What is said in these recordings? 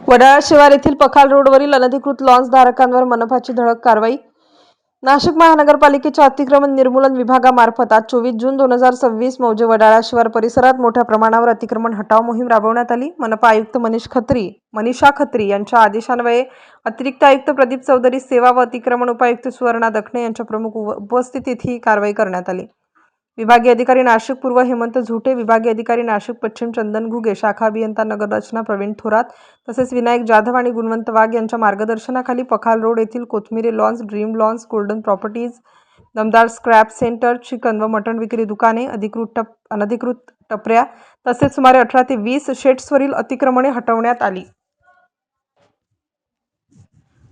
वडाळा शिवार येथील पखाल रोडवरील अनधिकृत लॉन्स धारकांवर मनपाची धडक कारवाई. नाशिक महानगरपालिकेच्या अतिक्रमण निर्मूलन विभागामार्फत आज 24 जून 2026 मौजे वडाळा शिवार परिसरात मोठ्या प्रमाणावर अतिक्रमण हटाव मोहीम राबवण्यात आली. मनपा आयुक्त मनीषा खत्री यांच्या आदेशान्वये अतिरिक्त आयुक्त प्रदीप चौधरी, सेवा व अतिक्रमण उपायुक्त सुवर्णा दखणे यांच्या प्रमुख उपस्थितीत ही कारवाई करण्यात आली. विभागीय अधिकारी नाशिक पूर्व हेमंत झुटे, विभागीय अधिकारी नाशिक पश्चिम चंदन घुगे, शाखा अभियंता नगररचना प्रवीण थोरात तसेच विनायक जाधव आणि गुणवंत वाघ यांच्या मार्गदर्शनाखाली पखाल रोड येथील Kothmire lawns, dream lawns, golden properties, Damdar scrap centre, chicken व मटण विक्री दुकाने, अनधिकृत टपऱ्या तसेच सुमारे 18 ते 20 शेड्सवरील अतिक्रमणे हटवण्यात आली.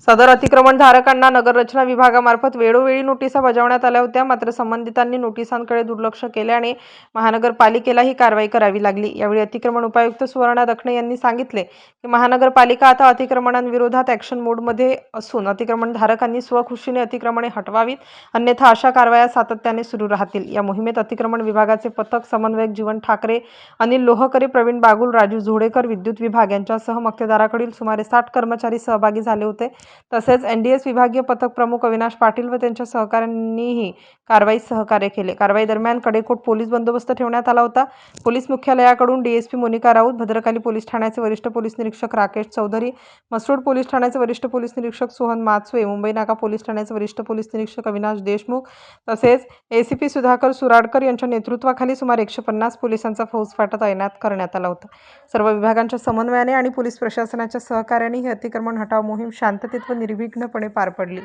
सदर अतिक्रमण धारकांना नगररचना विभागामार्फत वेळोवेळी नोटिसा बजावण्यात आल्या होत्या. मात्र संबंधितांनी नोटिसांकडे दुर्लक्ष केल्याने महानगरपालिकेला ही कारवाई करावी लागली. यावेळी अतिक्रमण उपायुक्त सुवर्णा दखणे यांनी सांगितले की महानगरपालिका आता अतिक्रमणांविरोधात ॲक्शन मोडमध्ये असून अतिक्रमणधारकांनी स्वखुशीने अतिक्रमणे हटवावीत, अन्यथा अशा कारवाया सातत्याने सुरू राहतील. या मोहिमेत अतिक्रमण विभागाचे पथक समन्वयक जीवन ठाकरे, अनिल लोहकरे, प्रवीण बागुल, राजू झोडेकर, विद्युत विभाग यांच्यासह मक्तेदाराकडील सुमारे 60 कर्मचारी सहभागी झाले होते. तसेच एनडीएस विभागीय पथक प्रमुख अविनाश पाटील व त्यांच्या सहकाऱ्यांनीही कारवाईत सहकार्य केले. कारवाई दरम्यान कडेकोट पोलीस बंदोबस्त ठेवण्यात आला होता. पोलीस मुख्यालयाकडून डीएसपी मोनिका राऊत, भद्रकाली पोलीस ठाण्याचे वरिष्ठ पोलीस निरीक्षक राकेश चौधरी, मसरूड पोलीस ठाण्याचे वरिष्ठ पोलीस निरीक्षक सोहन माचवे, मुंबई नाका पोलीस ठाण्याचे वरिष्ठ पोलीस निरीक्षक अविनाश देशमुख तसेच एसीपी सुधाकर सुराडकर यांच्या नेतृत्वाखाली सुमारे 150 पोलिसांचा फौजफाटा तैनात करण्यात आला होता. सर्व विभागांच्या समन्वयाने आणि पोलीस प्रशासनाच्या सहकार्याने ही अतिक्रमण हटाव मोहीम शांततेत व निर्विघ्नपणे पार पडली.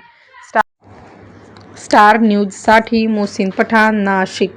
स्टार न्यूजसाठी मोहसिन पठाण, नाशिक.